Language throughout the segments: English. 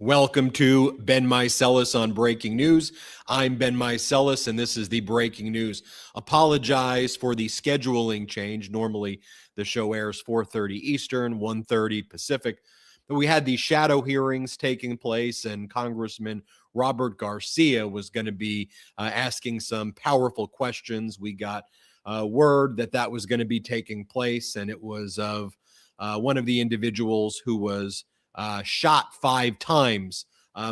Welcome to Ben Meiselas on Breaking News. I'm Ben Meiselas, and this is the breaking news. Apologize for the scheduling change. Normally, the show airs 4:30 Eastern, 1:30 Pacific. But we had these shadow hearings taking place, and Congressman Robert Garcia was going to be asking some powerful questions. We got word that was going to be taking place, and it was of one of the individuals who was shot 5 times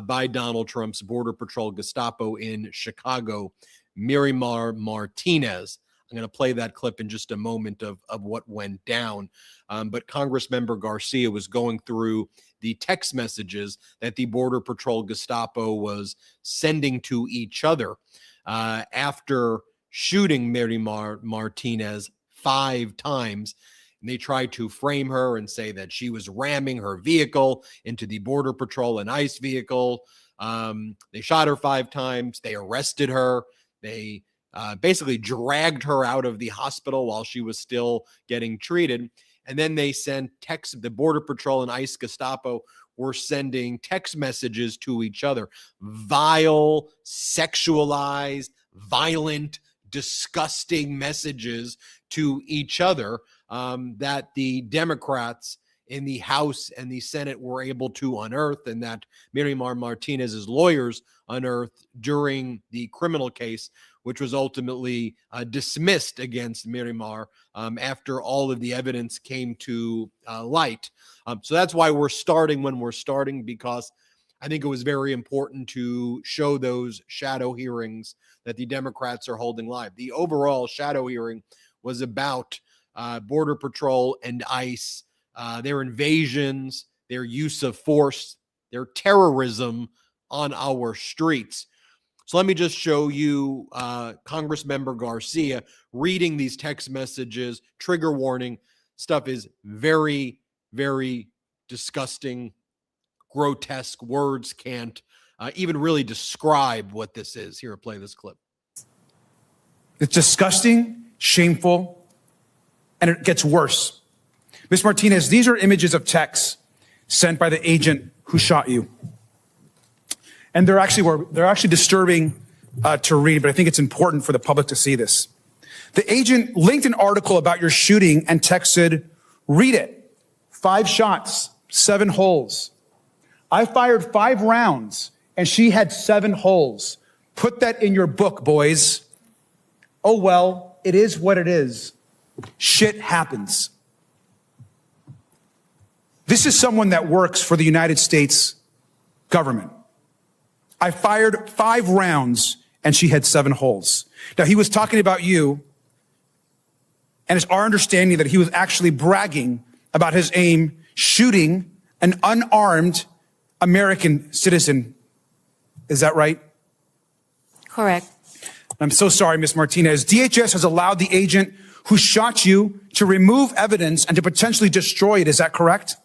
by Donald Trump's Border Patrol Gestapo in Chicago, Miramar Martinez. I'm going to play that clip in just a moment of what went down. But Congressmember Garcia was going through the text messages that the Border Patrol Gestapo was sending to each other after shooting Miramar Martinez 5 times. And they tried to frame her and say that she was ramming her vehicle into the Border Patrol and ICE vehicle. They shot her 5 times. They arrested her. They basically dragged her out of the hospital while she was still getting treated. And then they sent text. The Border Patrol and ICE Gestapo were sending text messages to each other. Vile, sexualized, violent, disgusting messages to each other that the Democrats in the House and the Senate were able to unearth, and that Miramar Martinez's lawyers unearthed during the criminal case, which was ultimately dismissed against Miramar after all of the evidence came to light. So that's why we're starting when we're starting, because I think it was very important to show those shadow hearings that the Democrats are holding live. The overall shadow hearing was about Border Patrol and ICE, their invasions, their use of force, their terrorism on our streets. So let me just show you Congressmember Garcia reading these text messages. Trigger warning. Stuff is very, very disgusting, grotesque. Words can't even really describe what this is. Here, play this clip. It's disgusting, shameful, and it gets worse. Ms. Martinez, these are images of texts sent by the agent who shot you. And they're actually disturbing to read, but I think it's important for the public to see this. The agent linked an article about your shooting and texted, "Read it. 5 shots, 7 holes. I fired 5 rounds and she had 7 holes. Put that in your book, boys. Oh, well, it is what it is. Shit happens." This is someone that works for the United States government. I fired 5 rounds and she had 7 holes. Now, he was talking about you, and it's our understanding that he was actually bragging about his aim, shooting an unarmed American citizen. Is that right? Correct. I'm so sorry, Ms. Martinez. DHS has allowed the agent who shot you to remove evidence and to potentially destroy it. Is that correct?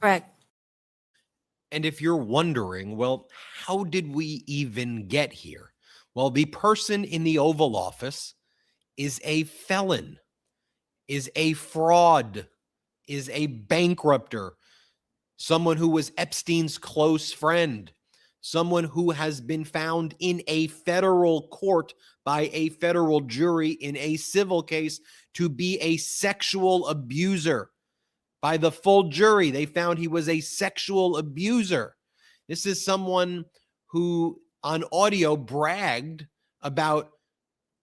Correct. And if you're wondering, well, how did we even get here? Well, the person in the Oval Office is a felon, is a fraud, is a bankrupter, someone who was Epstein's close friend, someone who has been found in a federal court by a federal jury in a civil case to be a sexual abuser. By the full jury, they found he was a sexual abuser. This is someone who on audio bragged about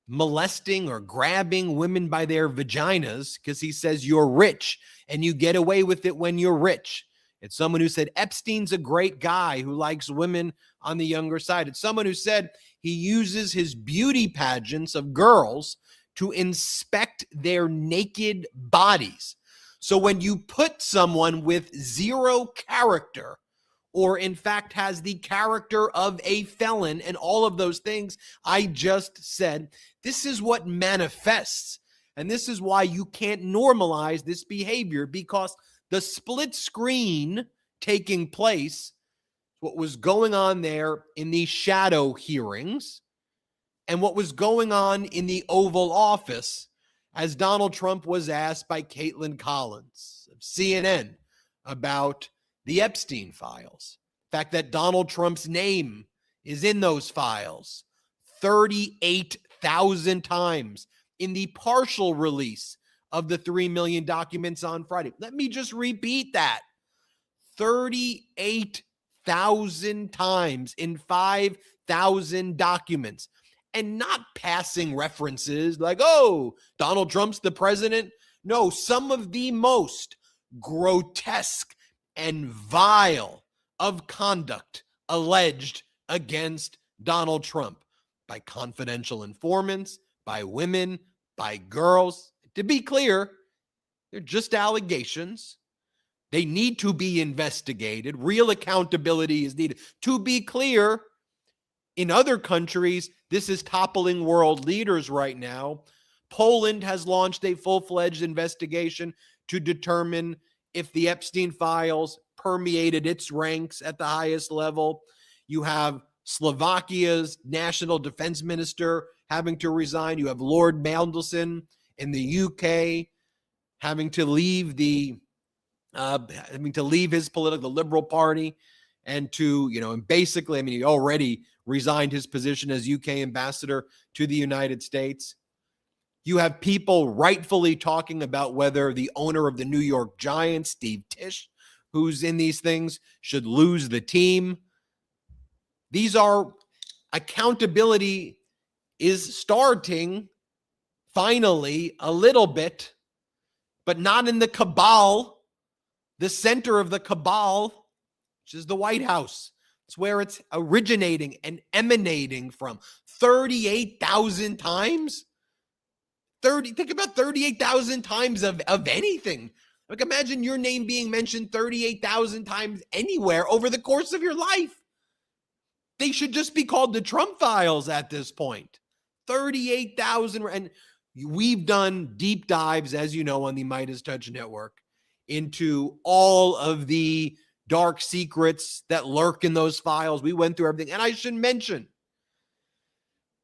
molesting or grabbing women by their vaginas because he says you're rich and you get away with it when you're rich. It's someone who said Epstein's a great guy who likes women on the younger side. It's someone who said he uses his beauty pageants of girls to inspect their naked bodies. So when you put someone with 0 character, or in fact has the character of a felon and all of those things I just said, this is what manifests. And this is why you can't normalize this behavior, because the split screen taking place, what was going on there in the shadow hearings, and what was going on in the Oval Office as Donald Trump was asked by Caitlin Collins of CNN about the Epstein files. fact that Donald Trump's name is in those files 38,000 times in the partial release of the 3 million documents on Friday. Let me just repeat that. 38,000 times in 5,000 documents, and not passing references like, oh, Donald Trump's the president. No, some of the most grotesque and vile of conduct alleged against Donald Trump by confidential informants, by women, by girls. To be clear, they're just allegations. They need to be investigated. Real accountability is needed. To be clear, in other countries, this is toppling world leaders right now. Poland has launched a full-fledged investigation to determine if the Epstein files permeated its ranks at the highest level. You have Slovakia's national defense minister having to resign. You have Lord Mandelson in the UK having to leave his political Liberal Party, and to, and basically, he already resigned his position as UK ambassador to the United States. You have people rightfully talking about whether the owner of the New York Giants, Steve Tisch, who's in these things, should lose the team. These are accountability is starting finally a little bit, but not in the cabal, the center of the cabal, which is the White House. It's where it's originating and emanating from. 38,000 times? Think about 38,000 times of anything. Like, imagine your name being mentioned 38,000 times anywhere over the course of your life. They should just be called the Trump files at this point. 38,000. And we've done deep dives, as you know, on the MeidasTouch network into all of the dark secrets that lurk in those files. We went through everything. And I should mention,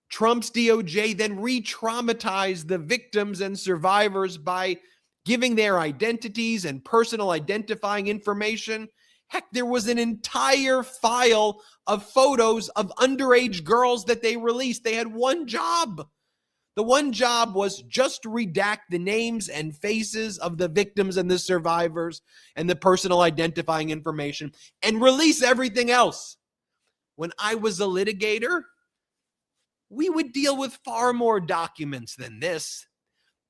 Trump's DOJ then re-traumatized the victims and survivors by giving their identities and personal identifying information. Heck, there was an entire file of photos of underage girls that they released. They had one job. The one job was just redact the names and faces of the victims and the survivors and the personal identifying information and release everything else. When I was a litigator, we would deal with far more documents than this.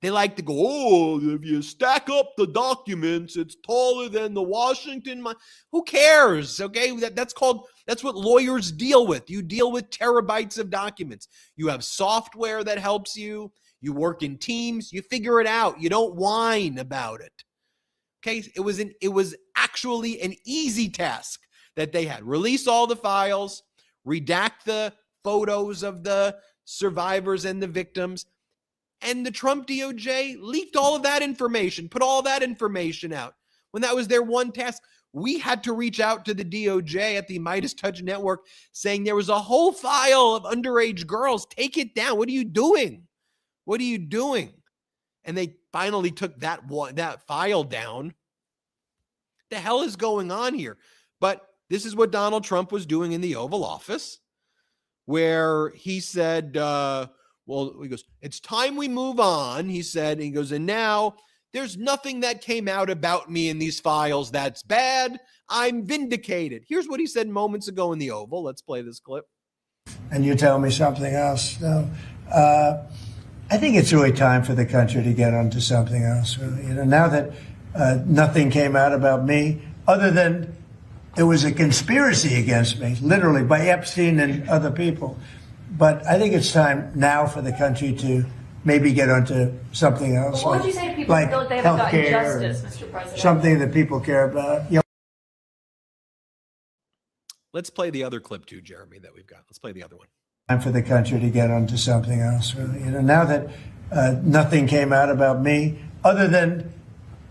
They like to go, oh, if you stack up the documents, it's taller than the Washington. Who cares? Okay, that's what lawyers deal with. You deal with terabytes of documents. You have software that helps you. You work in teams. You figure it out. You don't whine about it. Okay, it was actually an easy task that they had. Release all the files, redact the photos of the survivors and the victims. And the Trump DOJ leaked all of that information, put all that information out. When that was their one task, we had to reach out to the DOJ at the MeidasTouch network saying there was a whole file of underage girls. Take it down. What are you doing? What are you doing? And they finally took that file down. The hell is going on here? But this is what Donald Trump was doing in the Oval Office, where he said, he goes, it's time we move on, he said. And he goes, and now there's nothing that came out about me in these files that's bad. I'm vindicated. Here's what he said moments ago in the Oval. Let's play this clip. And you tell me something else. No, I think it's really time for the country to get onto something else. Really. Now that nothing came out about me, other than it was a conspiracy against me, literally, by Epstein and other people. But I think it's time now for the country to maybe get onto something else. What would you say to people who feel like they haven't gotten justice, Mr. President? Something that people care about. Let's play the other clip too, Jeremy, that we've got. Let's play the other one. Time for the country to get onto something else. Really. Now that nothing came out about me, other than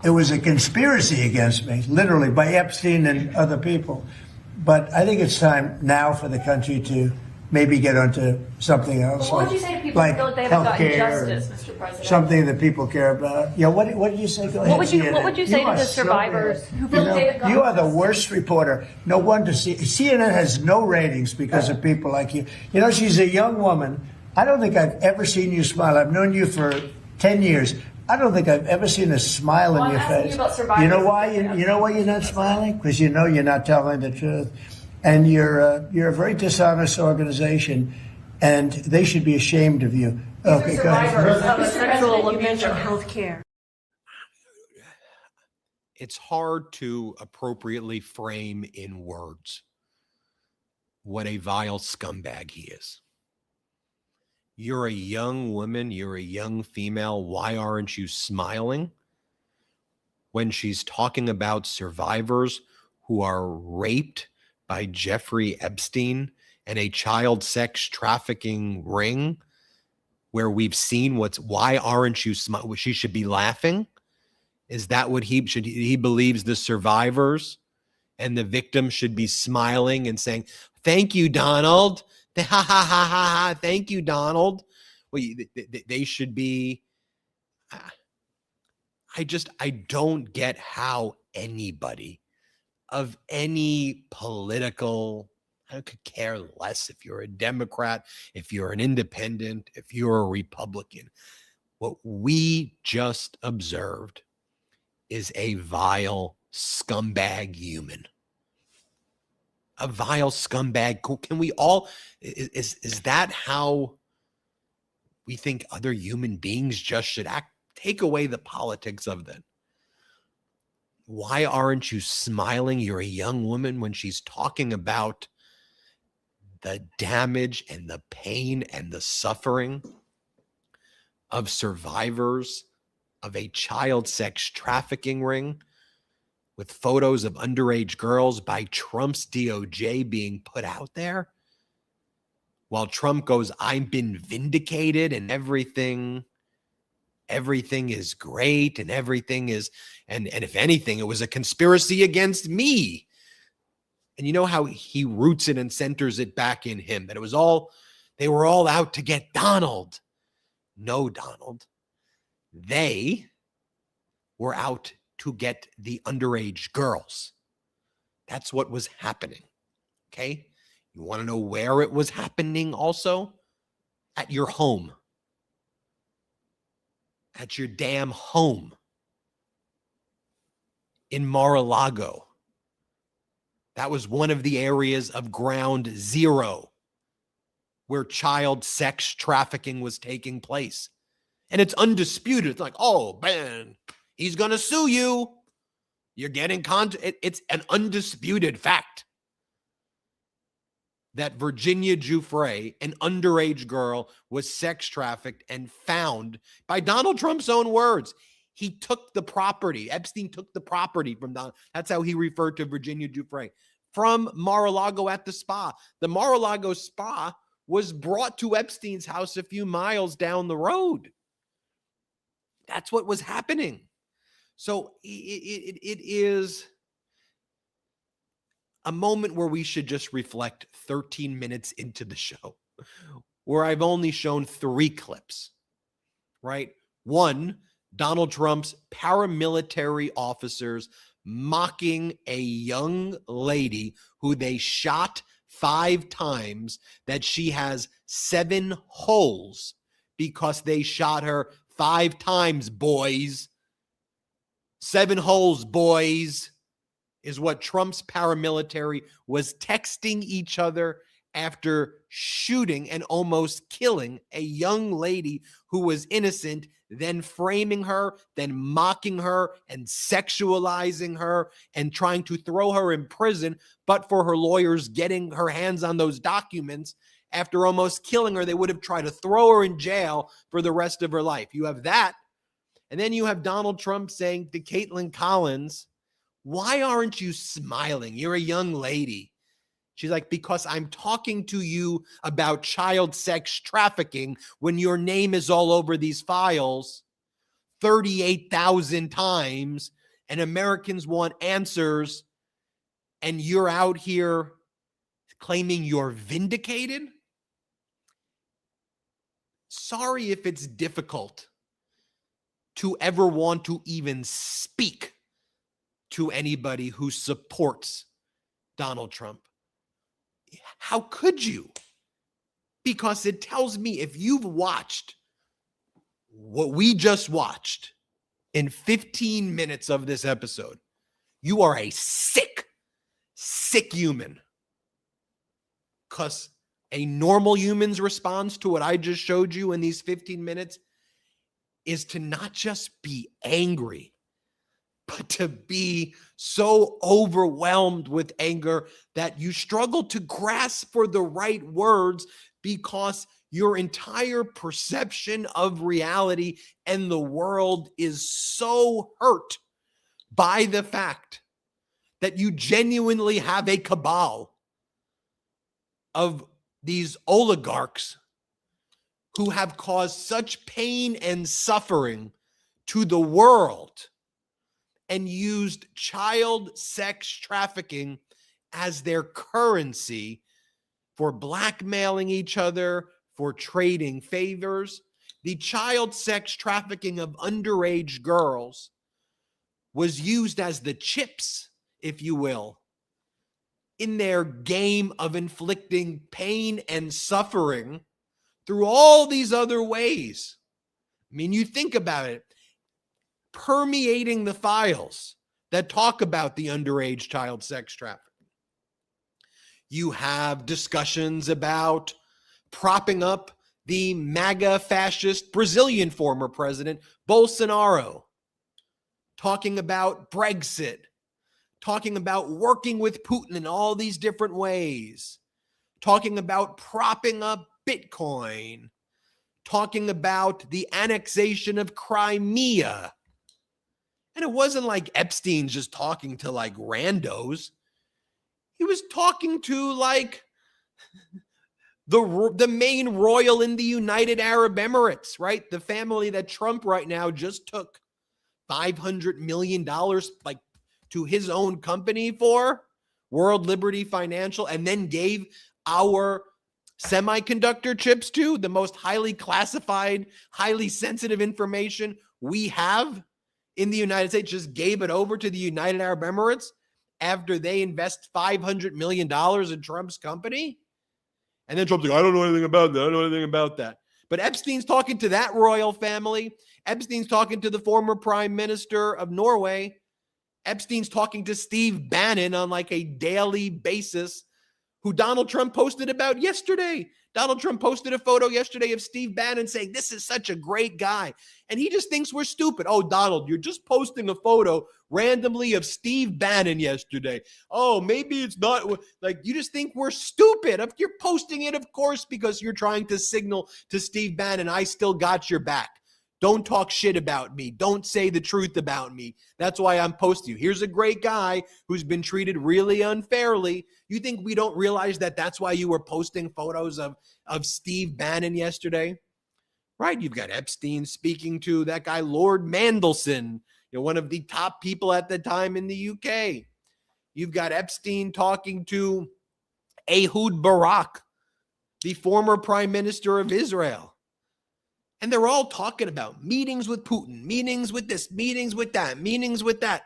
it was a conspiracy against me, literally, by Epstein and other people. But I think it's time now for the country to maybe get onto something else. But what would you say to people who like feel like they haven't gotten healthcare justice, Mr. President? Something that people care about. Yeah, what did you say? Go ahead, What would you CNN. say to are the so survivors bad. who feel like they haven't gotten You are the justice? worst reporter. No wonder CNN has no ratings because of people like you. You know, she's a young woman. I don't think I've ever seen you smile. I've known you for 10 years. I don't think I've ever seen a smile Well, in I'm your asking face. you about survivors. You know why? You know why you're not smiling? Because you know you're not telling the truth, and you're a very dishonest organization, and they should be ashamed of you. Okay, go Survivors ahead. of a sexual abuse or health care. It's hard to appropriately frame in words what a vile scumbag he is. You're a young woman, you're a young female. Why aren't you smiling when she's talking about survivors who are raped by Jeffrey Epstein and a child sex trafficking ring where we've seen why aren't you smiling? She should be laughing. Is that what he believes the survivors and the victims should be smiling and saying, "Thank you, Donald. Ha ha ha ha ha. Thank you, Donald." Well, they should be. I don't get how anybody of any political, I could care less if you're a Democrat, if you're an independent, if you're a Republican. What we just observed is a vile scumbag human. A vile scumbag. Can we all, is that how we think other human beings just should act? Take away the politics of that. Why aren't you smiling? You're a young woman when she's talking about the damage and the pain and the suffering of survivors of a child sex trafficking ring with photos of underage girls by Trump's DOJ being put out there while Trump goes, "I've been vindicated and everything is great and everything is, and if anything, it was a conspiracy against me." And you know how he roots it and centers it back in him, that they were all out to get Donald. No, Donald. They were out to get the underage girls. That's what was happening. Okay. You want to know where it was happening also? At your home. At your damn home. In Mar-a-Lago. That was one of the areas of ground zero where child sex trafficking was taking place. And it's undisputed. It's like, oh, Ben, he's going to sue you. You're getting it's an undisputed fact that Virginia Giuffre, an underage girl, was sex trafficked and found by Donald Trump's own words. He took the property. Epstein took the property from Donald. That's how he referred to Virginia Giuffre from Mar-a-Lago at the spa. The Mar-a-Lago spa was brought to Epstein's house a few miles down the road. That's what was happening. So it is a moment where we should just reflect 13 minutes into the show, where I've only shown 3 clips, right? 1, Donald Trump's paramilitary officers mocking a young lady who they shot 5 times, that she has 7 holes because they shot her 5 times, boys. 7 holes, boys, is what Trump's paramilitary was texting each other after shooting and almost killing a young lady who was innocent, then framing her, then mocking her and sexualizing her and trying to throw her in prison, but for her lawyers getting her hands on those documents. After almost killing her, they would have tried to throw her in jail for the rest of her life. You have that. And then you have Donald Trump saying to Caitlin Collins, "Why aren't you smiling? You're a young lady." She's like, "Because I'm talking to you about child sex trafficking when your name is all over these files 38,000 times and Americans want answers and you're out here claiming you're vindicated?" sorry if it's difficult to ever want to even speak to anybody who supports Donald Trump. How could you? Because it tells me if you've watched what we just watched in 15 minutes of this episode, you are a sick human. Because a normal human's response to what I just showed you in these 15 minutes is to not just be angry, but to be so overwhelmed with anger that you struggle to grasp for the right words because your entire perception of reality and the world is so hurt by the fact that you genuinely have a cabal of these oligarchs who have caused such pain and suffering to the world and used child sex trafficking as their currency for blackmailing each other, for trading favors. The child sex trafficking of underage girls was used as the chips, if you will, in their game of inflicting pain and suffering through all these other ways. I mean, you think about it, permeating the files that talk about the underage child sex trafficking. You have discussions about propping up the MAGA fascist Brazilian former president, Bolsonaro, talking about Brexit, talking about working with Putin in all these different ways, talking about propping up Bitcoin, talking about the annexation of Crimea. And it wasn't like Epstein's just talking to like randos. He was talking to like the main royal in the United Arab Emirates, right? The family that Trump right now just took $500 million like to his own company for, World Liberty Financial, and then gave our semiconductor chips to, the most highly classified, highly sensitive information we have in the United States, just gave it over to the United Arab Emirates after they invest $500 million in Trump's company. And then Trump's like, I don't know anything about that. I don't know anything about that. But Epstein's talking to that royal family. Epstein's talking to the former prime minister of Norway. Epstein's talking to Steve Bannon on like a daily basis, who Donald Trump posted about yesterday. Donald Trump posted a photo yesterday of Steve Bannon saying, this is such a great guy. And he just thinks we're stupid. Oh, Donald, you're just posting a photo randomly of Steve Bannon yesterday. Oh, maybe it's not like you just think we're stupid. If you're posting it, of course, because you're trying to signal to Steve Bannon, I still got your back. Don't talk shit about me. Don't say the truth about me. That's why I'm posting you. Here's a great guy who's been treated really unfairly. You think we don't realize that that's why you were posting photos of Steve Bannon yesterday? Right? You've got Epstein speaking to that guy, Lord Mandelson, one of the top people at the time in the UK. You've got Epstein talking to Ehud Barak, the former prime minister of Israel. And they're all talking about meetings with Putin, meetings with this, meetings with that, meetings with that.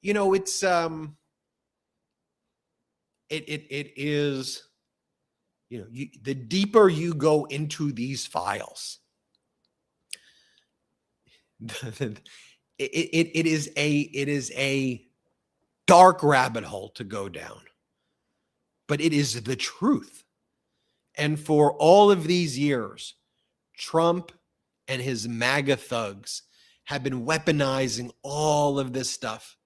It's it is, the deeper you go into these files, it is a dark rabbit hole to go down, but it is the truth. And for all of these years, Trump and his MAGA thugs have been weaponizing all of this stuff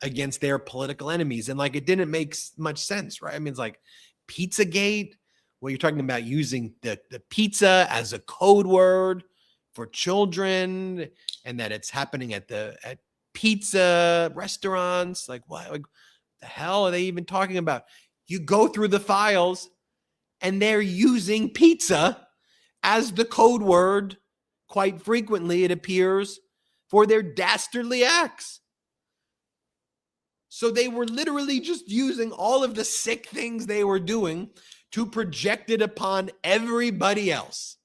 against their political enemies. And like, it didn't make much sense, right? I mean, it's like Pizzagate, where you're talking about using the pizza as a code word for children, and that it's happening at pizza restaurants. Like, what the hell are they even talking about? You go through the files and they're using pizza as the code word. Quite frequently, it appears, for their dastardly acts. So they were literally just using all of the sick things they were doing to project it upon everybody else.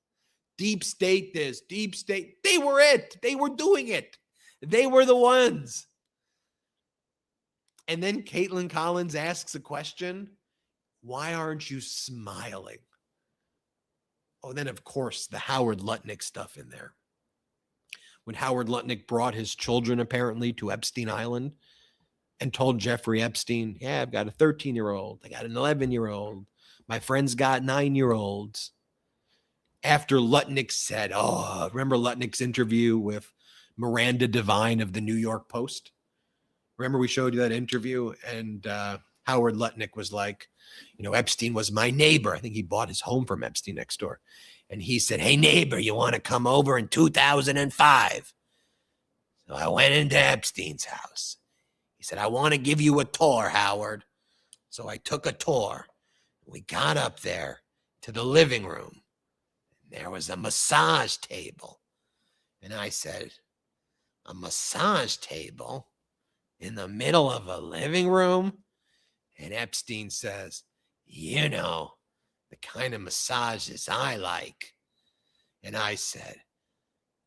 Deep state this, deep state. They were it. They were doing it. They were the ones. And then Caitlin Collins asks a question. Why aren't you smiling? Oh, then of course the Howard Lutnick stuff in there. When Howard Lutnick brought his children apparently to Epstein Island and told Jeffrey Epstein, yeah, I've got a 13-year-old. I got an 11-year-old. My friend's got 9-year-olds. After Lutnick said, oh, remember Lutnick's interview with Miranda Devine of the New York Post? Remember we showed you that interview? And Howard Lutnick was like, Epstein was my neighbor. I think he bought his home from Epstein next door. And he said, hey, neighbor, you want to come over in 2005? So I went into Epstein's house. He said, I want to give you a tour, Howard. So I took a tour. We got up there to the living room. And there was a massage table. And I said, a massage table in the middle of a living room? And Epstein says, the kind of massages I like. And I said,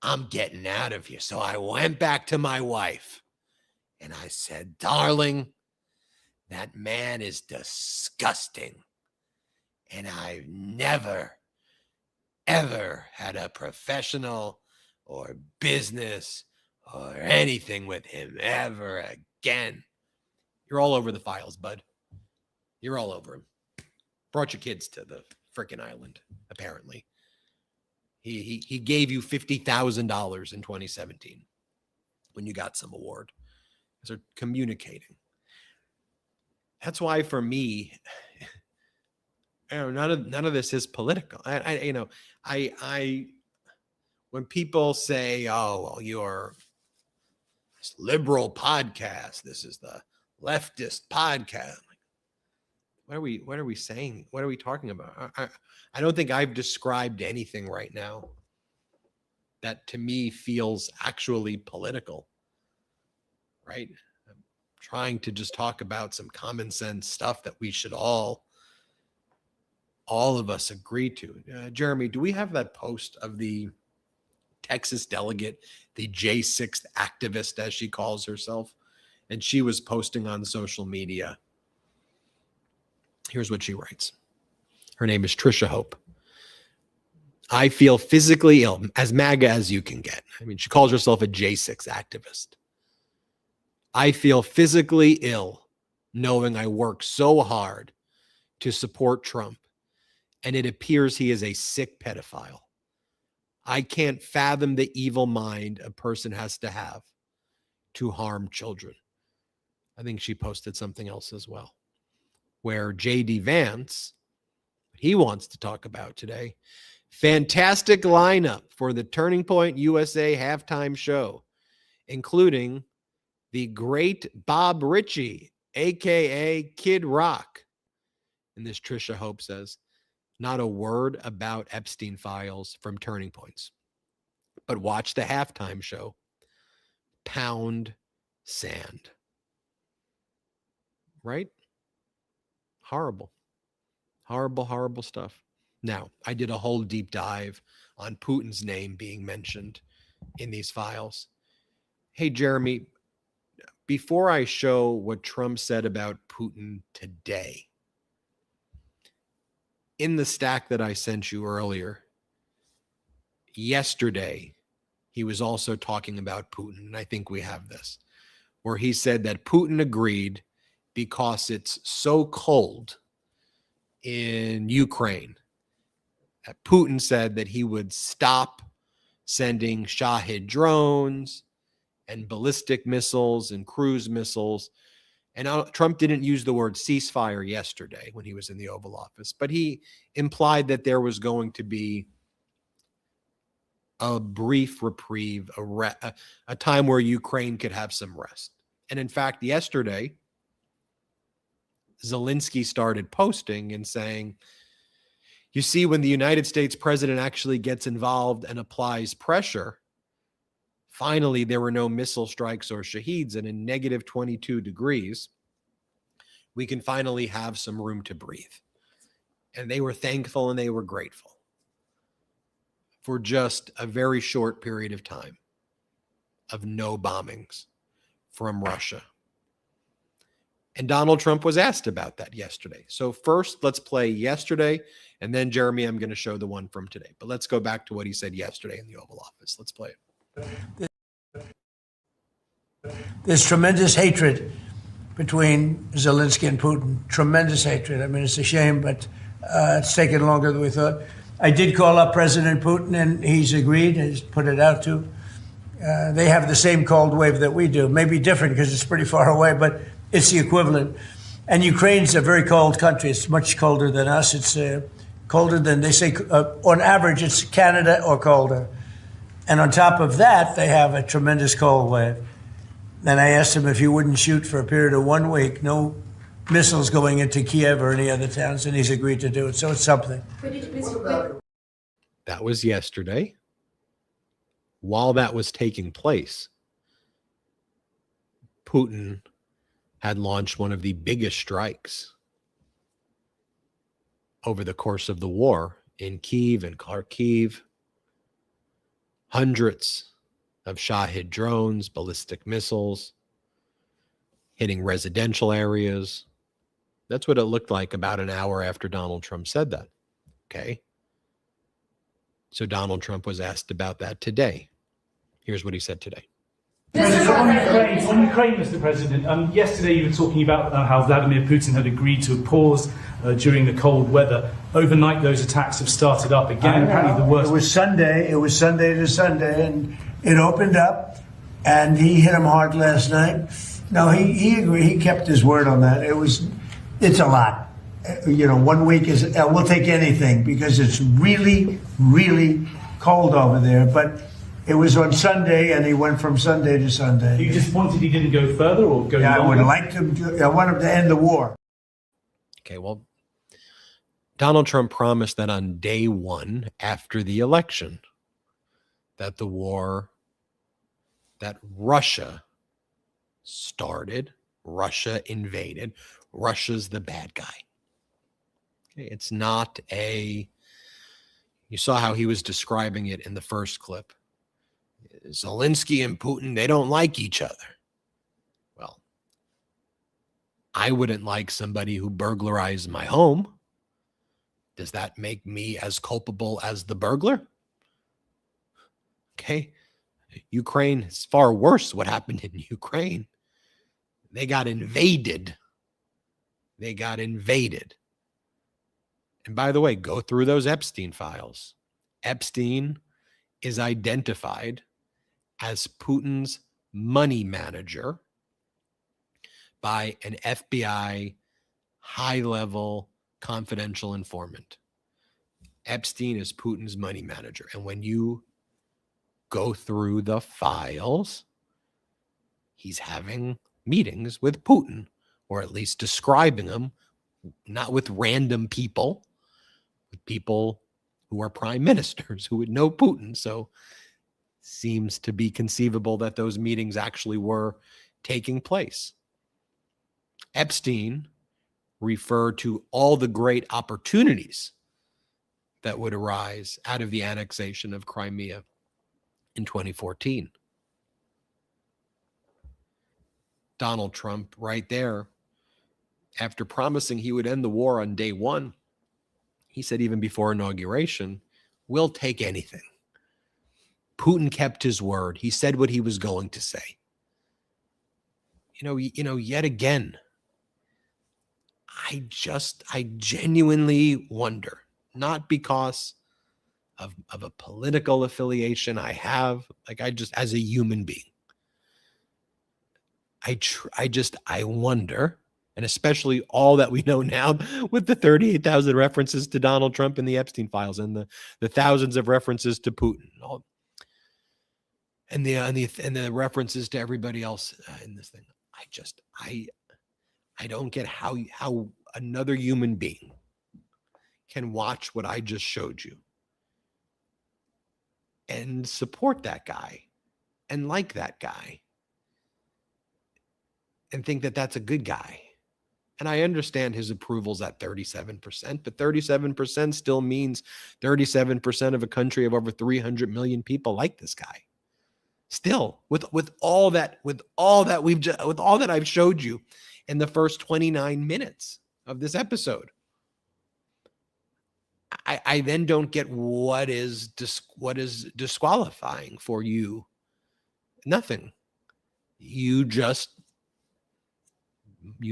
I'm getting out of here. So I went back to my wife and I said, darling, that man is disgusting. And I've never, ever had a professional or business or anything with him ever again. You're all over the files, bud. You're all over him. Brought your kids to the frickin' island, apparently. He gave you $50,000 in 2017 when you got some award. They're communicating. That's why for me, none of this is political. I when people say, oh, well, you're this liberal podcast, this is the leftist podcast. What are we saying? What are we talking about? I don't think I've described anything right now that to me feels actually political, right? I'm trying to just talk about some common sense stuff that we should all of us agree to. Jeremy, do we have that post of the Texas delegate, the J6 activist, as she calls herself? And she was posting on social media. Here's what she writes. Her name is Trisha Hope. I feel physically ill, as MAGA as you can get. I mean, she calls herself a J6 activist. I feel physically ill knowing I work so hard to support Trump, and it appears he is a sick pedophile. I can't fathom the evil mind a person has to have to harm children. I think she posted something else as well, where J.D. Vance, he wants to talk about today, fantastic lineup for the Turning Point USA halftime show, including the great Bob Ritchie, a.k.a. Kid Rock. And this Trisha Hope says, not a word about Epstein files from Turning Points, but watch the halftime show. Pound sand. Right? Horrible, horrible stuff. Now, I did a whole deep dive on Putin's name being mentioned in these files. Hey, Jeremy, before I show what Trump said about Putin today, in the stack that I sent you earlier, yesterday, he was also talking about Putin, and I think we have this, where he said that Putin agreed because it's so cold in Ukraine. Putin said that he would stop sending Shahid drones and ballistic missiles and cruise missiles. And Trump didn't use the word ceasefire yesterday when he was in the Oval Office, but he implied that there was going to be a brief reprieve, a time where Ukraine could have some rest. And in fact, yesterday, Zelensky started posting and saying, you see, when the United States president actually gets involved and applies pressure, finally, there were no missile strikes or shaheeds, and in negative 22 degrees, we can finally have some room to breathe. And they were thankful and they were grateful for just a very short period of time of no bombings from Russia. And Donald Trump was asked about that yesterday. So first, let's play yesterday, and then, Jeremy, I'm going to show the one from today. But let's go back to what he said yesterday in the Oval Office. Let's play it. There's tremendous hatred between Zelensky and Putin. Tremendous hatred. I mean, it's a shame, but it's taken longer than we thought. I did call up President Putin, and he's agreed. He's put it out to. They have the same cold wave that we do. Maybe different because it's pretty far away, but it's the equivalent. And Ukraine's a very cold country. It's much colder than us. It's colder than, they say, on average, it's Canada or colder. And on top of that, they have a tremendous cold wave. And I asked him if he wouldn't shoot for a period of 1 week, no missiles going into Kiev or any other towns, and he's agreed to do it. So it's something. That was yesterday. While that was taking place, Putin had launched one of the biggest strikes over the course of the war in Kyiv and Kharkiv. Hundreds of Shahid drones, ballistic missiles, hitting residential areas. That's what it looked like about an hour after Donald Trump said that. Okay. So Donald Trump was asked about that today. Here's what he said today. On Ukraine, Mr. President, yesterday you were talking about how Vladimir Putin had agreed to a pause during the cold weather. Overnight, those attacks have started up again. Apparently, the worst. It was Sunday to Sunday, and it opened up, and he hit him hard last night. No, he agreed. He kept his word on that. It's a lot. 1 week is, we'll take anything because it's really, really cold over there. But it was on Sunday, and he went from Sunday to Sunday. Are you disappointed he didn't go further or go Yeah, longer? I want him to end the war. Okay, well, Donald Trump promised that on day one after the election, that the war that Russia started, Russia invaded, Russia's the bad guy. Okay, it's not you saw how he was describing it in the first clip. Zelensky and Putin, they don't like each other. Well, I wouldn't like somebody who burglarized my home. Does that make me as culpable as the burglar? Okay. Ukraine is far worse what happened in Ukraine. They got invaded. And by the way, go through those Epstein files. Epstein is identified as Putin's money manager by an FBI high-level confidential informant. Epstein is Putin's money manager. And when you go through the files, he's having meetings with Putin, or at least describing them, not with random people, with people who are prime ministers who would know Putin. So seems to be conceivable that those meetings actually were taking place. Epstein referred to all the great opportunities that would arise out of the annexation of Crimea in 2014. Donald Trump, right there, after promising he would end the war on day one, he said even before inauguration, we'll take anything. Putin kept his word. He said what he was going to say. Yet again, I genuinely wonder, not because of a political affiliation I have, as a human being, I wonder, and especially all that we know now with the 38,000 references to Donald Trump in the Epstein files and the thousands of references to Putin, and the references to everybody else in this thing. I don't get how another human being can watch what I just showed you and support that guy and like that guy and think that that's a good guy And I understand his approval's at 37%, but 37% still means 37% of a country of over 300 million people like this guy. Still, with all that I've showed you in the first 29 minutes of this episode, I then don't get what is disqualifying for you. Nothing. You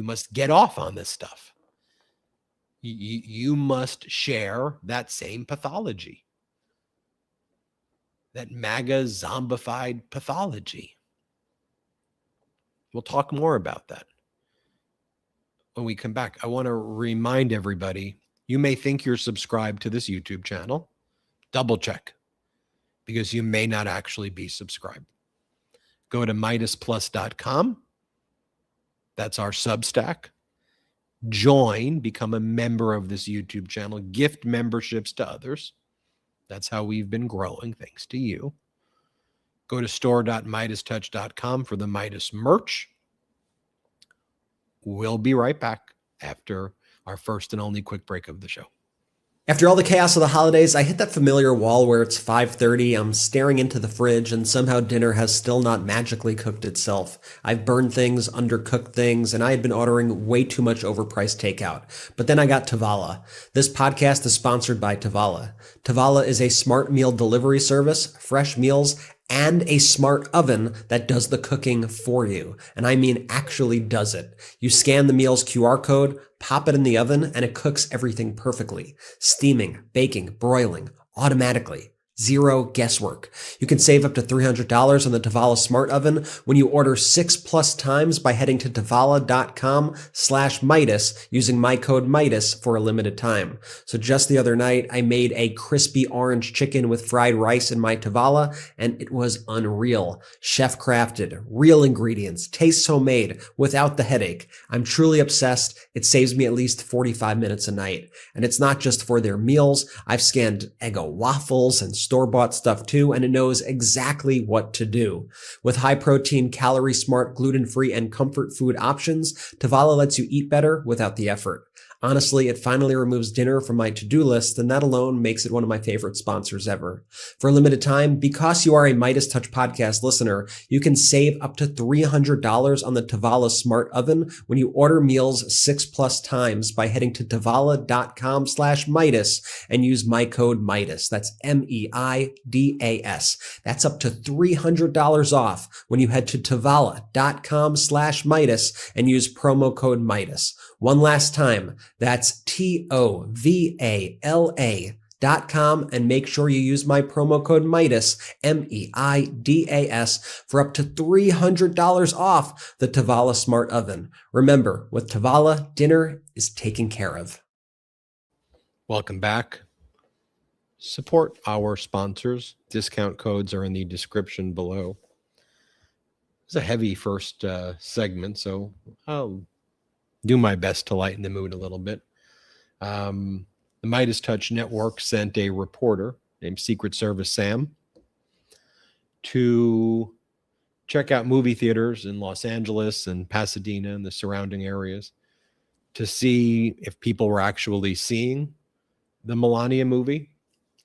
must get off on this stuff. You must share that same pathology, that MAGA zombified pathology. We'll talk more about that when we come back. I want to remind everybody, you may think you're subscribed to this YouTube channel. Double check, because you may not actually be subscribed. Go to MeidasPlus.com. That's our Substack. Join, become a member of this YouTube channel, gift memberships to others. That's how we've been growing, thanks to you. Go to store.MeidasTouch.com for the Meidas merch. We'll be right back after our first and only quick break of the show. After all the chaos of the holidays, I hit that familiar wall where it's 5:30, I'm staring into the fridge, and somehow dinner has still not magically cooked itself. I've burned things, undercooked things, and I had been ordering way too much overpriced takeout. But then I got Tavala. This podcast is sponsored by Tavala. Tavala is a smart meal delivery service, fresh meals, and a smart oven that does the cooking for you. And I mean actually does it. You scan the meal's QR code, pop it in the oven, and it cooks everything perfectly. Steaming, baking, broiling, automatically. Zero guesswork. You can save up to $300 on the Tavala Smart Oven when you order 6+ times by heading to tavala.com/Meidas using my code Meidas for a limited time. So just the other night, I made a crispy orange chicken with fried rice in my Tavala, and it was unreal. Chef crafted, real ingredients, tastes homemade, without the headache. I'm truly obsessed. It saves me at least 45 minutes a night. And it's not just for their meals. I've scanned Eggo waffles and store-bought stuff too, and it knows exactly what to do. With high-protein, calorie-smart, gluten-free, and comfort food options, Tavala lets you eat better without the effort. Honestly, it finally removes dinner from my to-do list, and that alone makes it one of my favorite sponsors ever. For a limited time, because you are a MeidasTouch podcast listener, you can save up to $300 on the Tavala Smart Oven when you order meals 6+ times by heading to tavala.com/Meidas and use my code Meidas. That's MEIDAS. That's up to $300 off when you head to tavala.com/Meidas and use promo code Meidas. One last time, that's TOVALA.com, and make sure you use my promo code Meidas, MEIDAS, for up to $300 off the Tavala Smart Oven. Remember, with Tavala, dinner is taken care of. Welcome back. Support our sponsors. Discount codes are in the description below. It's a heavy first segment, so I'll do my best to lighten the mood a little bit. The MeidasTouch Network sent a reporter named Secret Service Sam to check out movie theaters in Los Angeles and Pasadena and the surrounding areas to see if people were actually seeing the Melania movie.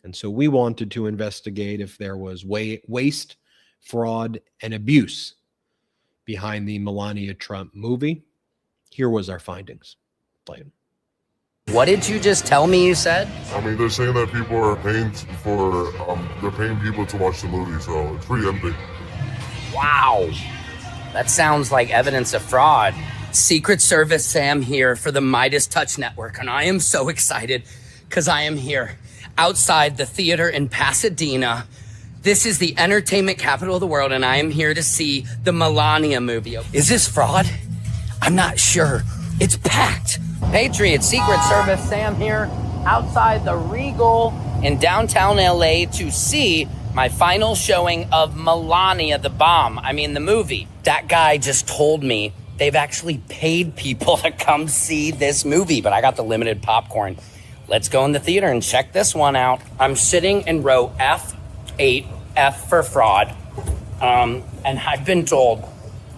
And so we wanted to investigate if there was waste, fraud, and abuse behind the Melania Trump movie. Here was our findings. Play it. What did you just tell me you said? I mean, they're saying that people are paying they're paying people to watch the movie, so it's pretty empty. Wow. That sounds like evidence of fraud. Secret Service Sam here for the MeidasTouch Network, and I am so excited because I am here outside the theater in Pasadena. This is the entertainment capital of the world, and I am here to see the Melania movie. Is this fraud? I'm not sure. It's packed. Patriot, Secret Service Sam here outside the Regal in downtown LA to see my final showing of Melania the the movie. That guy just told me they've actually paid people to come see this movie, but I got the limited popcorn. Let's go in the theater and check this one out. I'm sitting in row F8, F for fraud. And I've been told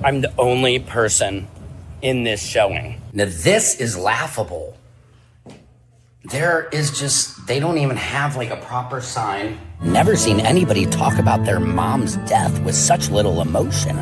I'm the only person in this showing. Now, this is laughable. There is just, they don't even have like a proper sign. Never seen anybody talk about their mom's death with such little emotion.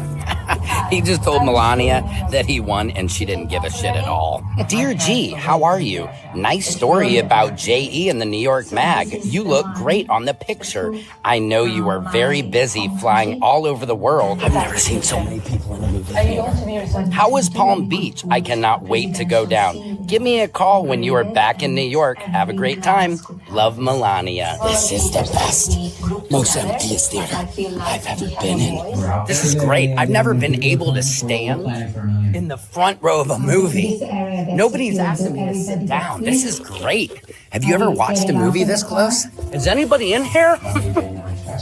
He just told Melania that he won and she didn't give a shit at all. Dear G, how are you? Nice story about J.E. in the New York Mag. You look great on the picture. I know you are very busy flying all over the world. I've never seen so many people in a movie theater. How was Palm Beach? I cannot wait to go down. Give me a call when you are back in New York. Have a great time. Love, Melania. This is the best, most emptiest theater I've ever been in. This is great. I've never been able to stand in the front row of a movie. Nobody's asking me to sit down. This is great. Have you ever watched a movie this close? Is anybody in here?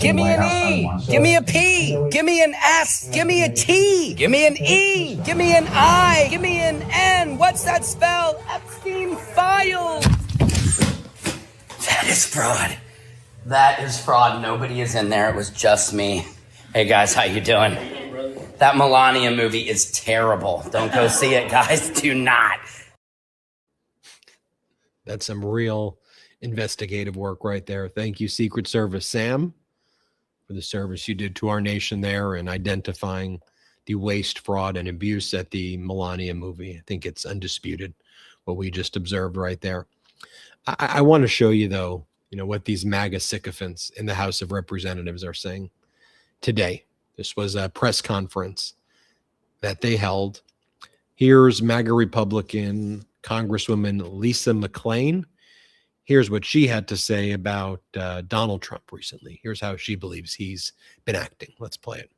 Give me an E. Give me a P. Give me an S. Give me a T. Give me an E. Give me an I. Give me an N. What's that spell? Epstein file. That is fraud. That is fraud. Nobody is in there. It was just me. Hey guys, how you doing? That Melania movie is terrible. Don't go see it, guys. Do not. That's some real investigative work right there. Thank you, Secret Service Sam, for the service you did to our nation there in identifying the waste, fraud, and abuse at the Melania movie. I think it's undisputed what we just observed right there. I want to show you, though, what these MAGA sycophants in the House of Representatives are saying today. This was a press conference that they held. Here's MAGA Republican Congresswoman Lisa McClain. Here's what she had to say about Donald Trump recently. Here's how she believes he's been acting. Let's play it.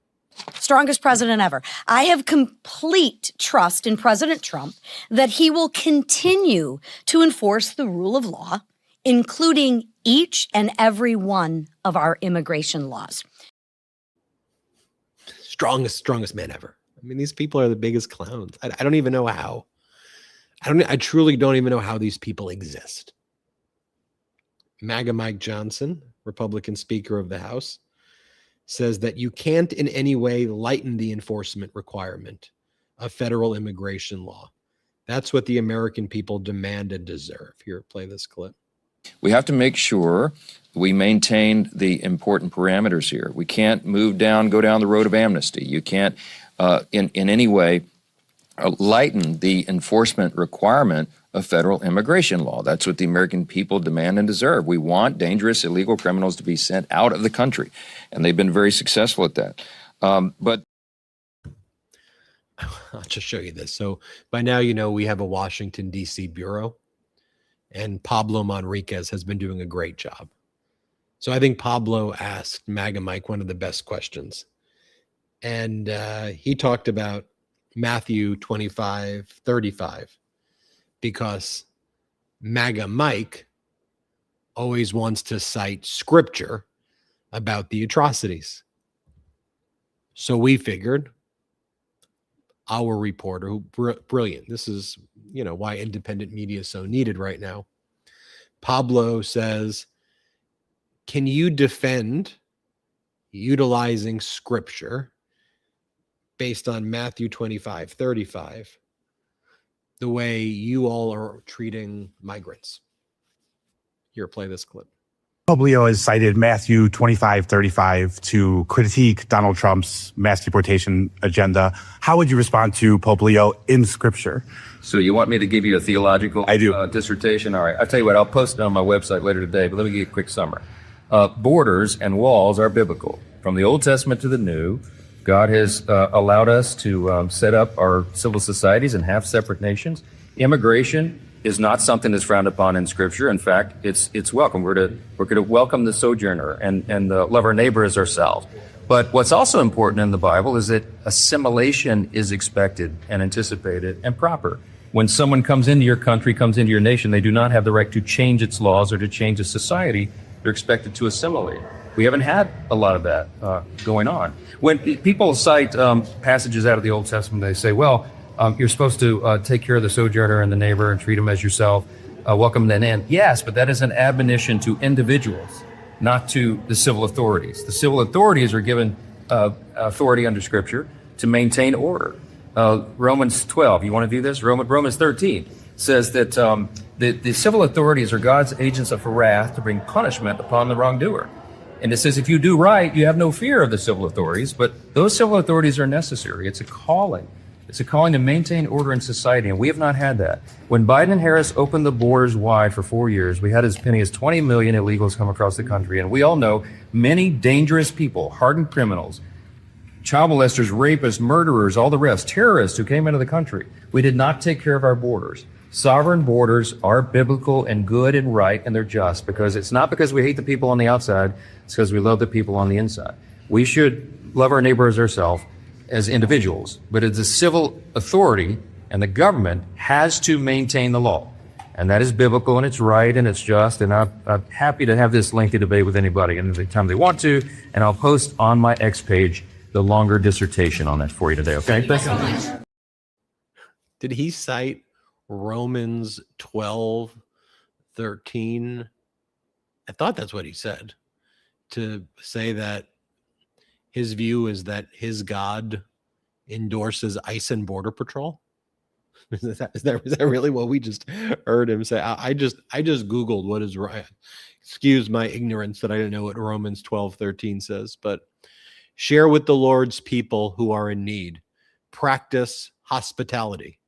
Strongest president ever. I have complete trust in President Trump that he will continue to enforce the rule of law, including each and every one of our immigration laws. Strongest man ever. I mean, these people are the biggest clowns. I don't even know how. I truly don't even know how these people exist. MAGA Mike Johnson, Republican Speaker of the House, says that you can't in any way lighten the enforcement requirement of federal immigration law. That's what the American people demand and deserve. Here, play this clip. We have to make sure we maintain the important parameters here. We can't go down the road of amnesty. You can't in any way lighten the enforcement requirement of federal immigration law. That's what the American people demand and deserve. We want dangerous illegal criminals to be sent out of the country, and they've been very successful at that. But I'll just show you this. So by now, we have a Washington, D.C. bureau, and Pablo Manriquez has been doing a great job. So I think Pablo asked MAGA Mike one of the best questions. And he talked about Matthew 25:35, because MAGA Mike always wants to cite scripture about the atrocities. So we figured, our reporter, who brilliant, this is why independent media is so needed right now. Pablo says, can you defend utilizing scripture based on Matthew 25:35 the way you all are treating migrants? Here, play this clip. Poblio has cited Matthew 25:35 to critique Donald Trump's mass deportation agenda. How would you respond to Poblio in Scripture? So you want me to give you a theological dissertation? All right. I'll tell you what, I'll post it on my website later today, but let me give you a quick summary. Borders and walls are biblical. From the Old Testament to the New, God has allowed us to set up our civil societies and have separate nations. Immigration is not something that's frowned upon in Scripture. In fact, it's welcome. We're to welcome the sojourner and love our neighbor as ourselves. But what's also important in the Bible is that assimilation is expected and anticipated and proper. When someone comes into your country, comes into your nation, they do not have the right to change its laws or to change a society. They're expected to assimilate. We haven't had a lot of that going on. When people cite passages out of the Old Testament, they say, well, you're supposed to take care of the sojourner and the neighbor and treat them as yourself, welcome them in. Yes, but that is an admonition to individuals, not to the civil authorities. The civil authorities are given authority under Scripture to maintain order. Romans 12. You want to view this? Romans 13 says that the civil authorities are God's agents of wrath to bring punishment upon the wrongdoer. And it says if you do right, you have no fear of the civil authorities, but those civil authorities are necessary. It's a calling. It's a calling to maintain order in society, and we have not had that. When Biden and Harris opened the borders wide for 4 years, we had as many as 20 million illegals come across the country, and we all know many dangerous people, hardened criminals, child molesters, rapists, murderers, all the rest, terrorists who came into the country. We did not take care of our borders. Sovereign borders are biblical and good and right, and they're just, because it's not because we hate the people on the outside, it's because we love the people on the inside. We should love our neighbor as ourselves as individuals, but as a civil authority and the government has to maintain the law. And that is biblical and it's right and it's just, and I'm happy to have this lengthy debate with anybody anytime they want to, and I'll post on my X page the longer dissertation on that for you today, okay? Thank you. Did he cite Romans 12:13? I thought that's what he said, to say that his view is that his God endorses ICE and Border Patrol. Is that really what we just heard him say? I just Googled what is right. Excuse my ignorance that I didn't know what Romans 12:13 says, but share with the Lord's people who are in need. Practice hospitality.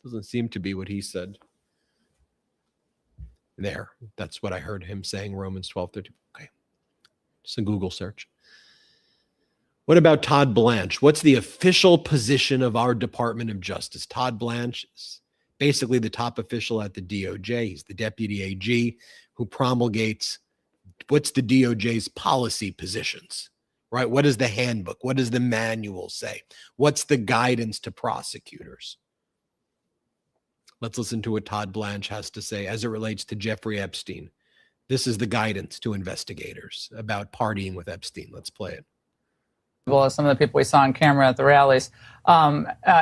Doesn't seem to be what he said there. That's what I heard him saying, Romans 12:13. Okay. Just a Google search. What about Todd Blanche? What's the official position of our Department of Justice? Todd Blanche is basically the top official at the DOJ. He's the deputy AG who promulgates what's the DOJ's policy positions, right? What is the handbook? What does the manual say? What's the guidance to prosecutors? Let's listen to what Todd Blanche has to say as it relates to Jeffrey Epstein. This is the guidance to investigators about partying with Epstein. Let's play it. As some of the people we saw on camera at the rallies.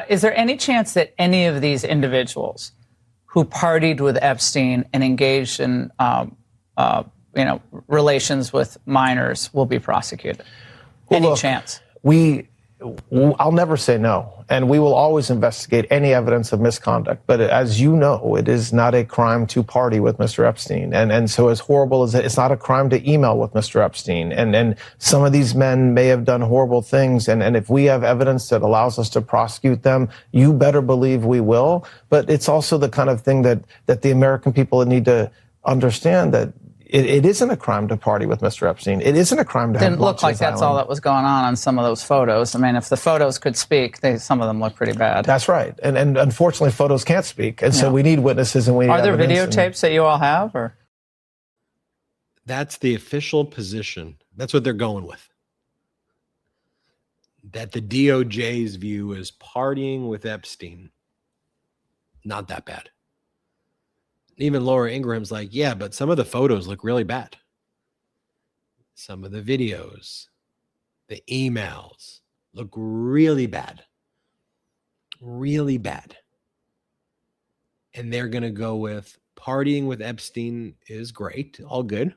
Is there any chance that any of these individuals who partied with Epstein and engaged in relations with minors will be prosecuted? Any chance? I'll never say no, and we will always investigate any evidence of misconduct. But as you know, it is not a crime to party with Mr. Epstein. And so as horrible as it's not a crime to email with Mr. Epstein. And some of these men may have done horrible things. And if we have evidence that allows us to prosecute them, you better believe we will. But it's also the kind of thing that the American people need to understand, that it isn't a crime to party with Mr. Epstein. It isn't a crime to have Didn't look like that's all that was going on some of those photos. I mean, if the photos could speak, some of them look pretty bad. That's right. And unfortunately, photos can't speak. And so we need witnesses and we need evidence. Are there videotapes that you all have? Or that's the official position. That's what they're going with. That the DOJ's view is partying with Epstein. Not that bad. Even Laura Ingram's like, yeah, but some of the photos look really bad. Some of the videos, the emails look really bad. Really bad. And they're going to go with partying with Epstein is great, all good.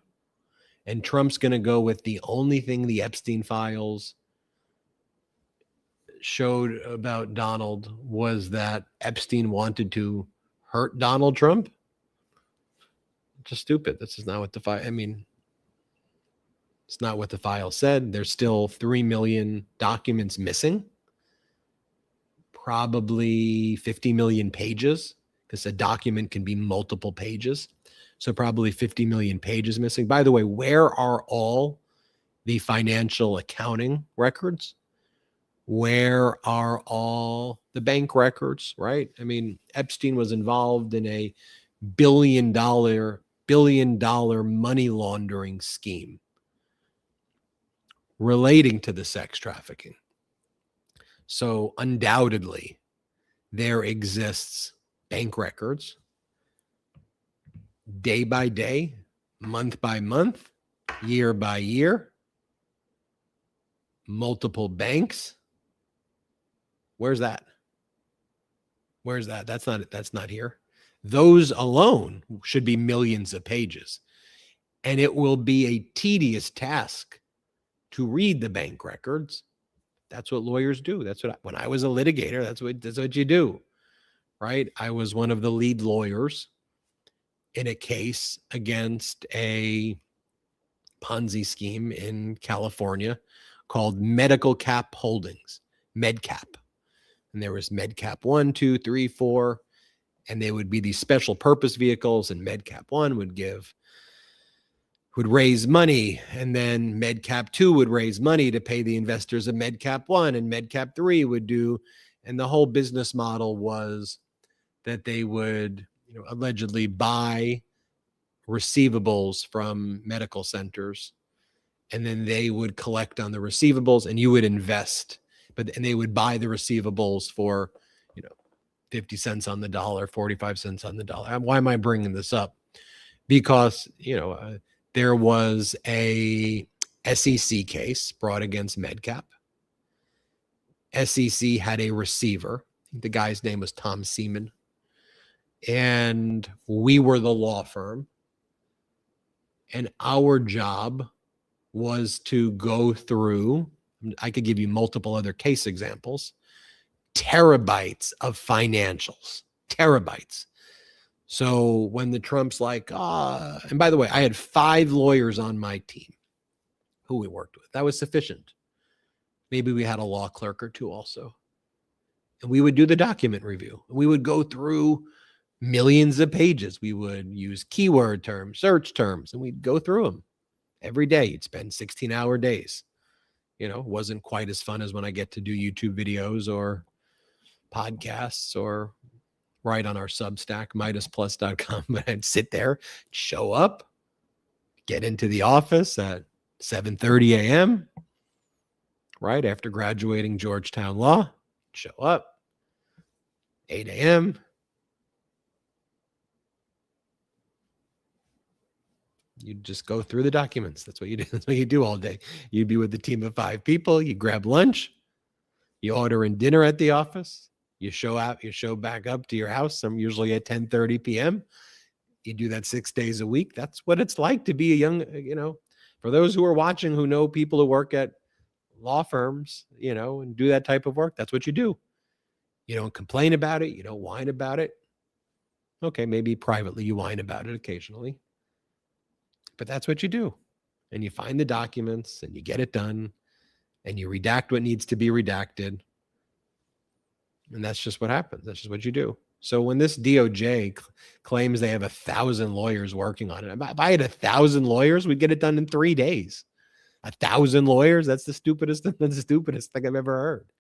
And Trump's going to go with the only thing the Epstein files showed about Donald was that Epstein wanted to hurt Donald Trump. Just stupid. This is not what the file, it's not what the file said. There's still 3 million documents missing. Probably 50 million pages, because a document can be multiple pages. So probably 50 million pages missing. By the way, where are all the financial accounting records? Where are all the bank records, right? Epstein was involved in a billion dollar money laundering scheme relating to the sex trafficking. So undoubtedly, there exists bank records day by day, month by month, year by year, multiple banks. Where's that? That's not here. Those alone should be millions of pages. And it will be a tedious task to read the bank records That's what lawyers do. That's what when I was a litigator, that's what you do, right? I was one of the lead lawyers in a case against a Ponzi scheme in California called Medical Cap Holdings, MedCap. And there was MedCap 1, 2, 3, 4, and they would be these special purpose vehicles, and MedCap 1 would raise money, and then MedCap 2 would raise money to pay the investors of MedCap 1, and MedCap 3 would do, and the whole business model was that they would, allegedly buy receivables from medical centers, and then they would collect on the receivables, and you would invest, and they would buy the receivables for, 50 cents on the dollar, 45 cents on the dollar. Why am I bringing this up? Because, there was a SEC case brought against MedCap. SEC had a receiver. The guy's name was Tom Seaman. And we were the law firm. And our job was to go through, I could give you multiple other case examples, terabytes of financials, terabytes. So when the Trump's like, and by the way, I had 5 lawyers on my team who we worked with. That was sufficient. Maybe we had a law clerk or 2 also. And we would do the document review. We would go through millions of pages. We would use keyword terms, search terms, and we'd go through them every day. You'd spend 16-hour days. It wasn't quite as fun as when I get to do YouTube videos or podcasts or write on our Substack, MeidasPlus.com. But I'd sit there, show up, get into the office at 7:30 a.m., right after graduating Georgetown Law, show up, 8 a.m., you just go through the documents. That's what you do. That's what you do all day. You'd be with a team of 5 people. You grab lunch. You order in dinner at the office. You show back up to your house. I'm usually at 10:30 p.m. You do that 6 days a week. That's what it's like to be a young, for those who are watching who know people who work at law firms, and do that type of work. That's what you do. You don't complain about it. You don't whine about it. Okay, maybe privately you whine about it occasionally. But that's what you do. And you find the documents and you get it done and you redact what needs to be redacted. And that's just what happens. That's just what you do. So when this DOJ claims they have 1,000 lawyers working on it, if I had 1,000 lawyers, we'd get it done in 3 days. 1,000 lawyers? That's the stupidest thing I've ever heard.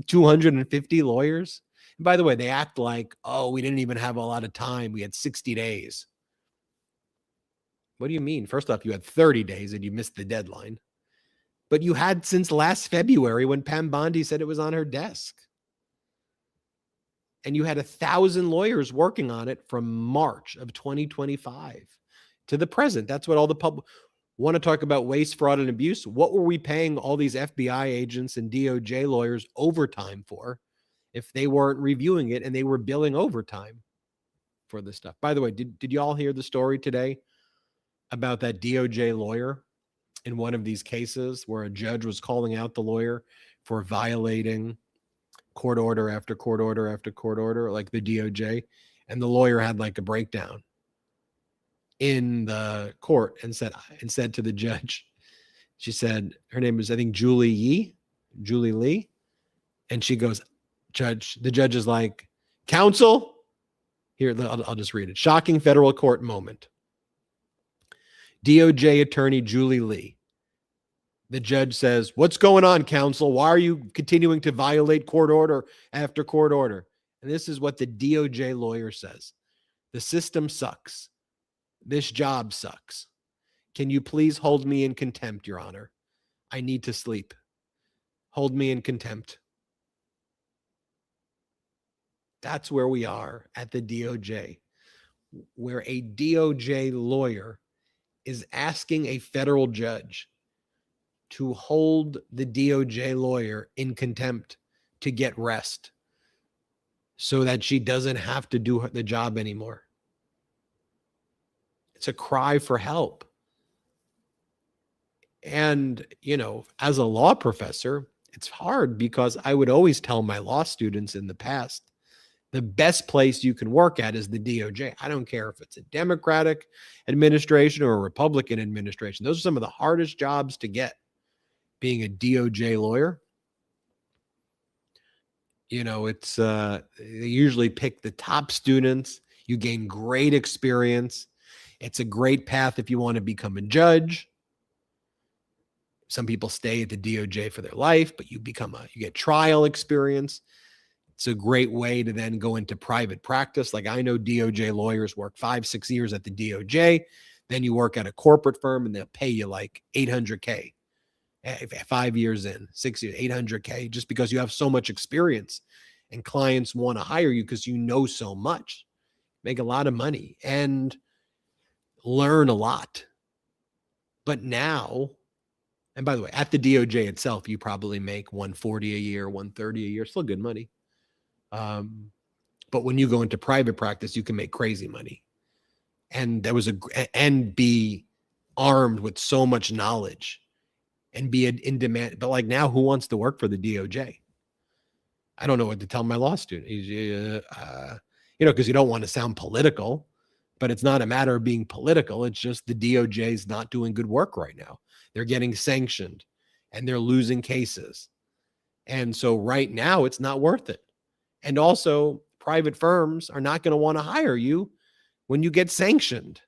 250 lawyers? And by the way, they act like, we didn't even have a lot of time. We had 60 days. What do you mean? First off, you had 30 days and you missed the deadline. But you had since last February when Pam Bondi said it was on her desk. And you had 1,000 lawyers working on it from March of 2025 to the present. That's what all the public want to talk about: waste, fraud, and abuse. What were we paying all these FBI agents and DOJ lawyers overtime for if they weren't reviewing it and they were billing overtime for this stuff? By the way, did you all hear the story today about that DOJ lawyer in one of these cases where a judge was calling out the lawyer for violating court order after court order after court order, like the DOJ, and the lawyer had like a breakdown in the court and said to the judge, she said, her name is, I think, Julie Lee. And she goes, the judge is like, counsel, here, I'll just read it. Shocking federal court moment. DOJ attorney Julie Lee. The judge says, what's going on, counsel? Why are you continuing to violate court order after court order? And this is what the DOJ lawyer says. The system sucks. This job sucks. Can you please hold me in contempt, Your Honor? I need to sleep. Hold me in contempt. That's where we are at the DOJ, where a DOJ lawyer is asking a federal judge to hold the DOJ lawyer in contempt to get rest so that she doesn't have to do the job anymore. It's a cry for help. And, as a law professor, it's hard because I would always tell my law students in the past, the best place you can work at is the DOJ. I don't care if it's a Democratic administration or a Republican administration. Those are some of the hardest jobs to get. Being a DOJ lawyer, you know, it's they usually pick the top students. You gain great experience. It's a great path if you want to become a judge. Some people stay at the DOJ for their life, but you get trial experience. It's a great way to then go into private practice. Like I know DOJ lawyers work 5-6 years at the DOJ. Then you work at a corporate firm and they'll pay you like $800K. 5 years in, 6 years, $800K, just because you have so much experience and clients want to hire you because you know so much, make a lot of money and learn a lot. But now, and by the way, at the DOJ itself, you probably make $140 a year, $130 a year, still good money. But when you go into private practice, you can make crazy money. And and be armed with so much knowledge and be in demand. But like now, who wants to work for the DOJ? I don't know what to tell my law student. Because you don't want to sound political, but it's not a matter of being political. It's just the DOJ is not doing good work right now. They're getting sanctioned and they're losing cases. And so right now it's not worth it. And also private firms are not going to want to hire you when you get sanctioned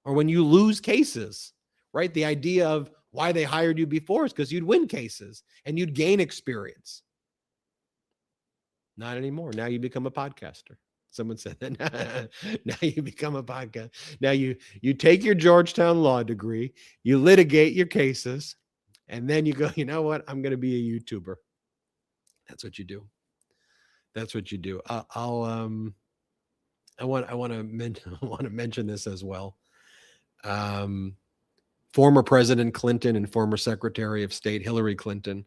or when you lose cases, right? The idea of why they hired you before is because you'd win cases and you'd gain experience. Not anymore. Now you become a podcaster. Someone said that. Now you become a podcast. Now you take your Georgetown law degree, you litigate your cases, and then you go, you know what? I'm going to be a YouTuber. That's what you do. That's what you do. I want to mention this as well. Former President Clinton and former Secretary of State Hillary Clinton,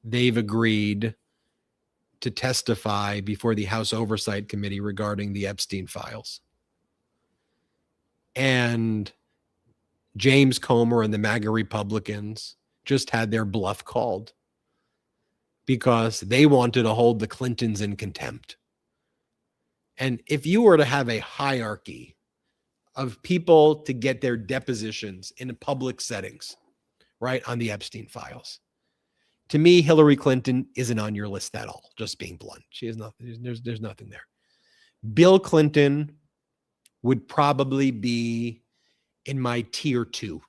they've agreed to testify before the House Oversight Committee regarding the Epstein files. And James Comer and the MAGA Republicans just had their bluff called because they wanted to hold the Clintons in contempt. And if you were to have a hierarchy of people to get their depositions in public settings, right, on the Epstein files, to me, Hillary Clinton isn't on your list at all, just being blunt. She is nothing. There's nothing there. Bill Clinton would probably be in my tier 2.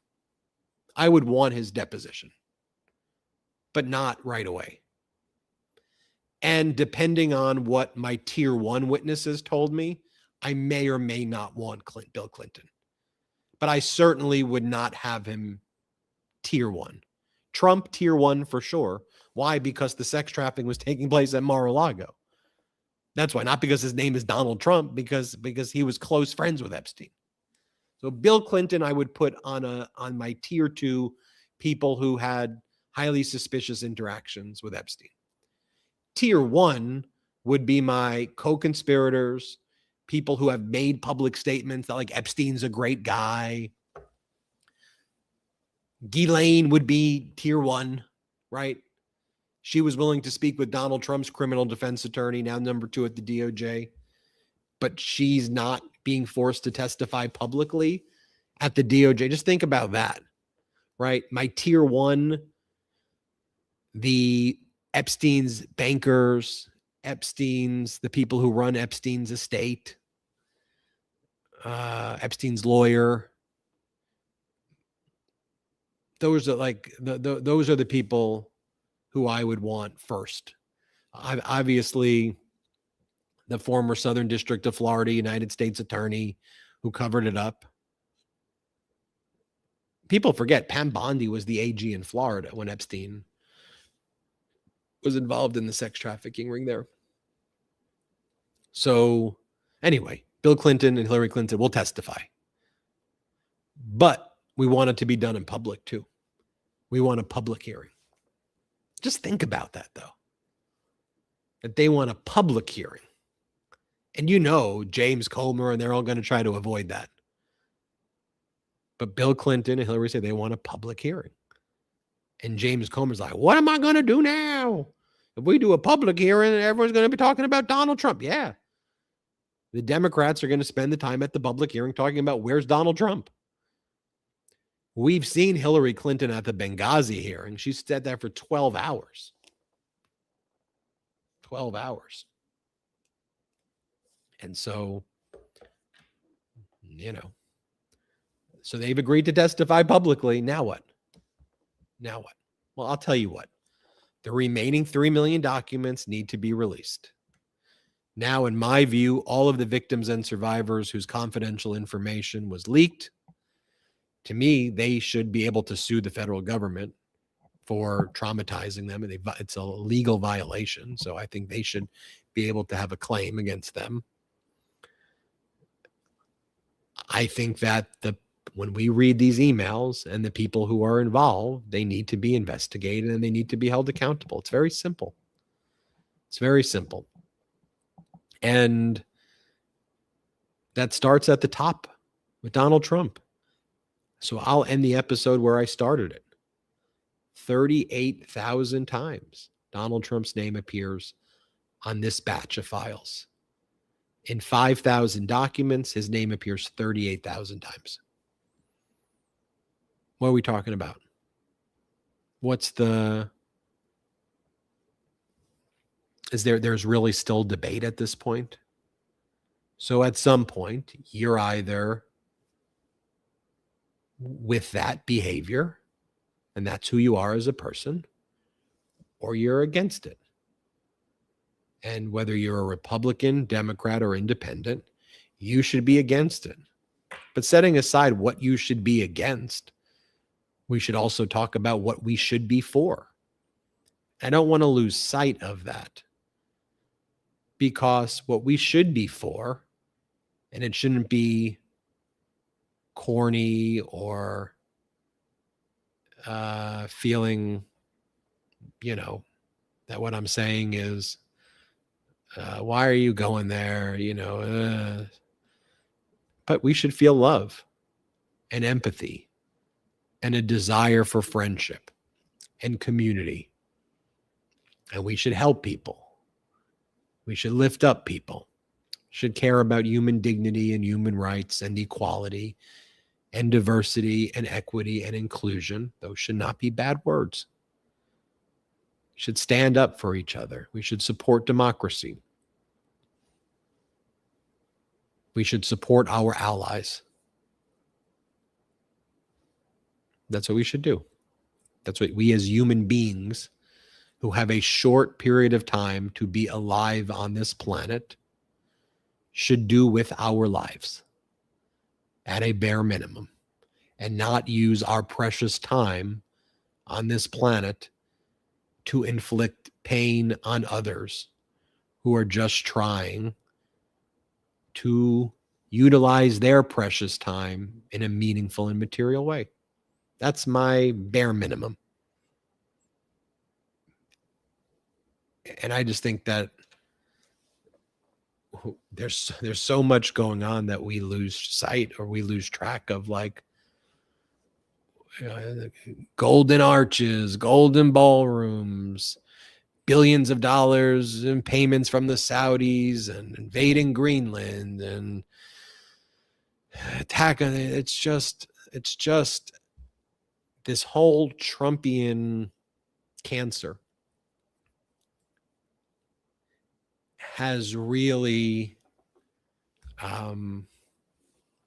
I would want his deposition, but not right away. And depending on what my tier 1 witnesses told me, I may or may not want Bill Clinton. But I certainly would not have him tier 1. Trump tier 1 for sure. Why? Because the sex trafficking was taking place at Mar-a-Lago. That's why, not because his name is Donald Trump, because he was close friends with Epstein. So Bill Clinton, I would put on my tier 2 people who had highly suspicious interactions with Epstein. Tier 1 would be my co-conspirators, people who have made public statements that like Epstein's a great guy. Ghislaine would be tier 1, right? She was willing to speak with Donald Trump's criminal defense attorney, now number 2 at the DOJ, but she's not being forced to testify publicly at the DOJ. Just think about that, right? My tier 1, the Epstein's bankers, the people who run Epstein's estate, Epstein's lawyer. Those are like those are the people who I would want first. Obviously, the former Southern District of Florida United States Attorney who covered it up. People forget Pam Bondi was the AG in Florida when Epstein was involved in the sex trafficking ring there. So anyway, Bill Clinton and Hillary Clinton will testify. But we want it to be done in public too. We want a public hearing. Just think about that though. That they want a public hearing. And James Comer and they're all going to try to avoid that. But Bill Clinton and Hillary say they want a public hearing. And James Comer's like, what am I going to do now? If we do a public hearing, everyone's going to be talking about Donald Trump. Yeah. The Democrats are going to spend the time at the public hearing talking about where's Donald Trump. We've seen Hillary Clinton at the Benghazi hearing. She said that for 12 hours. 12 hours. And so, so they've agreed to testify publicly. Now what? Now what? Well, I'll tell you what. The remaining 3 million documents need to be released. Now, in my view, all of the victims and survivors whose confidential information was leaked, to me, they should be able to sue the federal government for traumatizing them. And it's a legal violation. So I think they should be able to have a claim against them. I think that when we read these emails and the people who are involved, they need to be investigated and they need to be held accountable. It's very simple. It's very simple. And that starts at the top with Donald Trump. So I'll end the episode where I started it. 38,000 times Donald Trump's name appears on this batch of files. In 5,000 documents, his name appears 38,000 times. What are we talking about? There's really still debate at this point? So at some point, you're either with that behavior, and that's who you are as a person, or you're against it. And whether you're a Republican, Democrat, or independent, you should be against it. But setting aside what you should be against, we should also talk about what we should be for. I don't want to lose sight of that, because what we should be for, and it shouldn't be corny or feeling, that what I'm saying is, why are you going there? But we should feel love and empathy and a desire for friendship and community. And we should help people. We should lift up people. Should care about human dignity and human rights and equality and diversity and equity and inclusion. Those should not be bad words. We should stand up for each other. We should support democracy. We should support our allies. That's what we should do. That's what we as human beings who have a short period of time to be alive on this planet should do with our lives at a bare minimum, and not use our precious time on this planet to inflict pain on others who are just trying to utilize their precious time in a meaningful and material way. That's my bare minimum. And I just think that there's so much going on that we lose sight, or we lose track of, like, golden arches, golden ballrooms, billions of dollars in payments from the Saudis, and invading Greenland and attacking. It's just this whole Trumpian cancer has really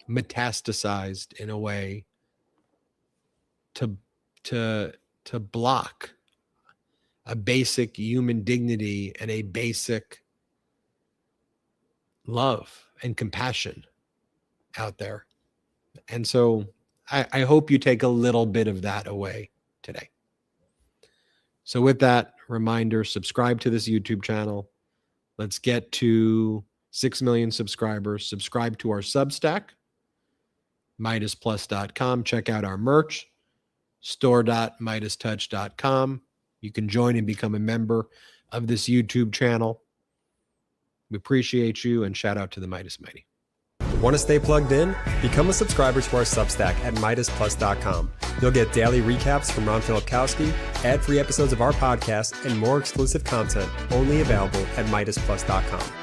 metastasized in a way to block a basic human dignity and a basic love and compassion out there. And so I hope you take a little bit of that away today. So with that reminder, subscribe to this YouTube channel. Let's get to 6 million subscribers. Subscribe to our Substack, MeidasPlus.com. Check out our merch, store.MeidasTouch.com. You can join and become a member of this YouTube channel. We appreciate you, and shout out to the Meidas Mighty. Want to stay plugged in? Become a subscriber to our Substack at MeidasPlus.com. You'll get daily recaps from Ron Filipkowski, ad-free episodes of our podcast, and more exclusive content only available at MeidasPlus.com.